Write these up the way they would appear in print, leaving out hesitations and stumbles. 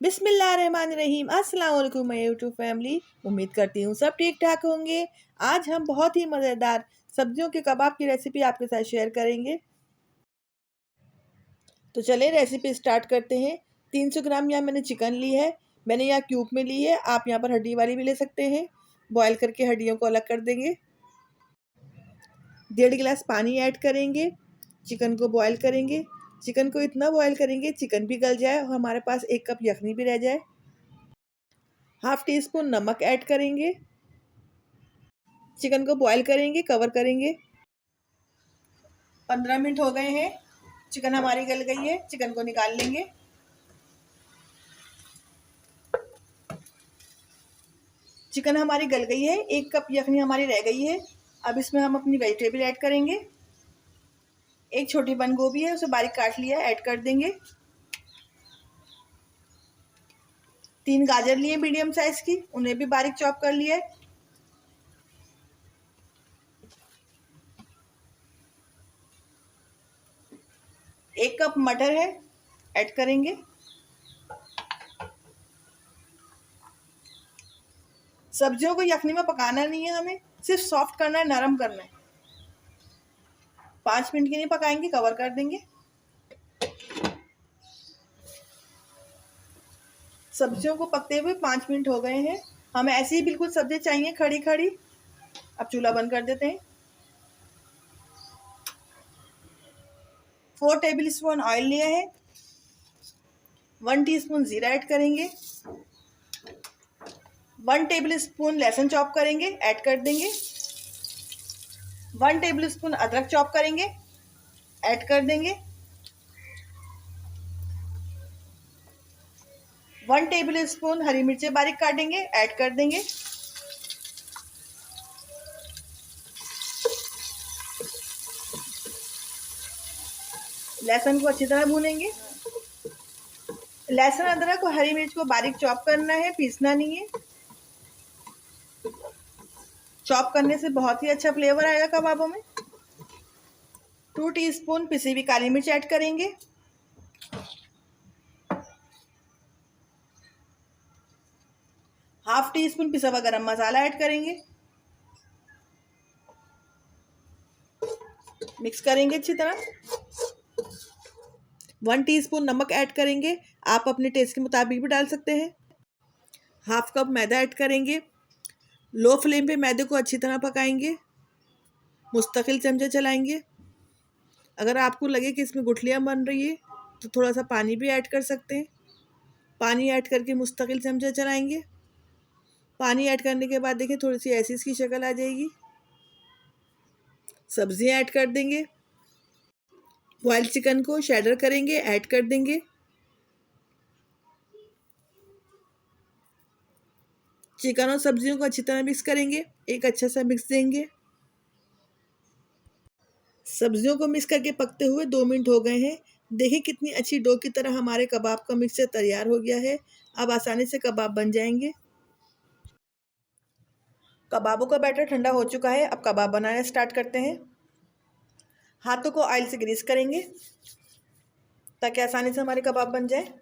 बिस्मिल्लाहिर्रहमानिर्रहीम। अस्सलाम वालेकुम माय यूट्यूब फैमिली। उम्मीद करती हूँ सब ठीक ठाक होंगे। आज हम बहुत ही मज़ेदार सब्जियों के कबाब की रेसिपी आपके साथ शेयर करेंगे। तो चलिए रेसिपी स्टार्ट करते हैं। 300 ग्राम यहाँ मैंने चिकन ली है। मैंने यहाँ क्यूब में ली है, आप यहाँ पर हड्डी वाली भी ले सकते हैं। बॉयल करके हड्डियों को अलग कर देंगे। 1.5 गिलास पानी ऐड करेंगे। चिकन को बॉयल करेंगे। चिकन को इतना बॉयल करेंगे चिकन भी गल जाए और हमारे पास 1 कप यखनी भी रह जाए। हाफ टी स्पून नमक ऐड करेंगे। चिकन को बॉयल करेंगे, कवर करेंगे। 15 मिनट हो गए हैं। चिकन हमारी गल गई है। चिकन को निकाल लेंगे। चिकन हमारी गल गई है। 1 कप यखनी हमारी रह गई है। अब इसमें हम अपनी वेजिटेबल ऐड करेंगे। एक छोटी बंद गोभी है, उसे बारीक काट लिया, ऐड कर देंगे। 3 गाजर लिए मीडियम साइज की, उन्हें भी बारीक चॉप कर लिया है। 1 कप मटर है, ऐड करेंगे। सब्जियों को यखनी में पकाना नहीं है, हमें सिर्फ सॉफ्ट करना है, नरम करना है। 5 मिनट के लिए पकाएंगे, कवर कर देंगे। सब्जियों को पकते हुए 5 मिनट हो गए हैं। हमें ऐसी ही बिल्कुल सब्जी चाहिए, खड़ी खड़ी। अब चूल्हा बंद कर देते हैं। 4 टेबल स्पून ऑयल लिया है। 1 टीस्पून जीरा ऐड करेंगे। 1 टेबल स्पून लहसुन चॉप करेंगे, ऐड कर देंगे। 1 टेबल स्पून अदरक चॉप करेंगे, ऐड कर देंगे। 1 टेबल स्पून हरी मिर्चें बारीक काटेंगे, ऐड कर देंगे। लहसुन को अच्छी तरह भूनेंगे। लहसुन अदरक और हरी मिर्च को बारीक चॉप करना है, पीसना नहीं है। चॉप करने से बहुत ही अच्छा फ्लेवर आएगा कबाबों में। 2 टीस्पून पिसी हुई काली मिर्च ऐड करेंगे। हाफ टी स्पून पिसा हुआ गरम मसाला ऐड करेंगे। मिक्स करेंगे अच्छी तरह। 1 टीस्पून नमक ऐड करेंगे, आप अपने टेस्ट के मुताबिक भी डाल सकते हैं। हाफ कप मैदा ऐड करेंगे। लो फ्लेम पे मैदे को अच्छी तरह पकाएंगे, मुस्तकिल चमचे चलाएंगे। अगर आपको लगे कि इसमें गुठलियाँ बन रही है तो थोड़ा सा पानी भी ऐड कर सकते हैं। पानी ऐड करके मुस्तकिल चमचे चलाएंगे। पानी ऐड करने के बाद देखिए थोड़ी सी ऐसी इसकी शक्ल आ जाएगी। सब्जियां ऐड कर देंगे। बॉइल्ड चिकन को शैडर करेंगे, ऐड कर देंगे। चिकन और सब्जियों को अच्छी तरह मिक्स करेंगे, एक अच्छा सा मिक्स देंगे। सब्जियों को मिक्स करके पकते हुए 2 मिनट हो गए हैं। देखिए कितनी अच्छी डो की तरह हमारे कबाब का मिक्सचर तैयार हो गया है। अब आसानी से कबाब बन जाएंगे। कबाबों का बैटर ठंडा हो चुका है। अब कबाब बनाना स्टार्ट करते हैं। हाथों को ऑयल से ग्रीस करेंगे ताकि आसानी से हमारे कबाब बन जाए।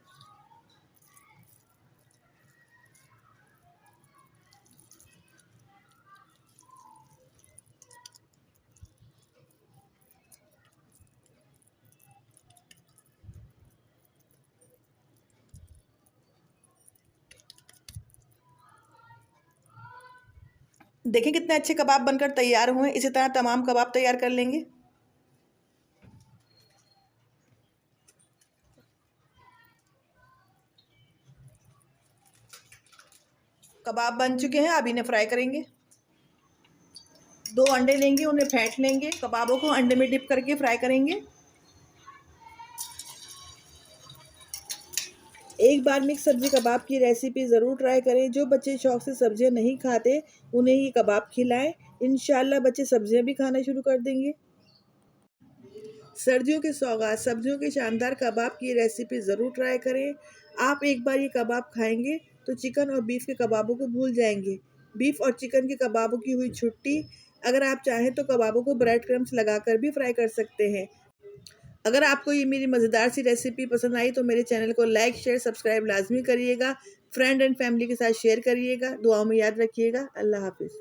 देखें कितने अच्छे कबाब बनकर तैयार हुए। इसी तरह तमाम कबाब तैयार कर लेंगे। कबाब बन चुके हैं, अब इन्हें फ्राई करेंगे। 2 अंडे लेंगे, उन्हें फेंट लेंगे। कबाबों को अंडे में डिप करके फ्राई करेंगे। एक बार मिक्स सब्जी कबाब की रेसिपी ज़रूर ट्राई करें। जो बच्चे शौक से सब्जियां नहीं खाते उन्हें ये कबाब खिलाएं। इंशाल्लाह बच्चे सब्जियां भी खाना शुरू कर देंगे। सर्दियों के सौगात सब्जियों के शानदार कबाब की रेसिपी ज़रूर ट्राई करें। आप एक बार ये कबाब खाएंगे तो चिकन और बीफ के कबाबों को भूल जाएंगे। बीफ और चिकन के कबाबों की हुई छुट्टी। अगर आप चाहें तो कबाबों को ब्रेड क्रम्स लगाकर भी फ्राई कर सकते हैं। अगर आपको ये मेरी मज़ेदार सी रेसिपी पसंद आई तो मेरे चैनल को लाइक शेयर सब्सक्राइब लाजमी करिएगा। फ्रेंड एंड फैमिली के साथ शेयर करिएगा। दुआओं में याद रखिएगा। अल्लाह हाफिज़।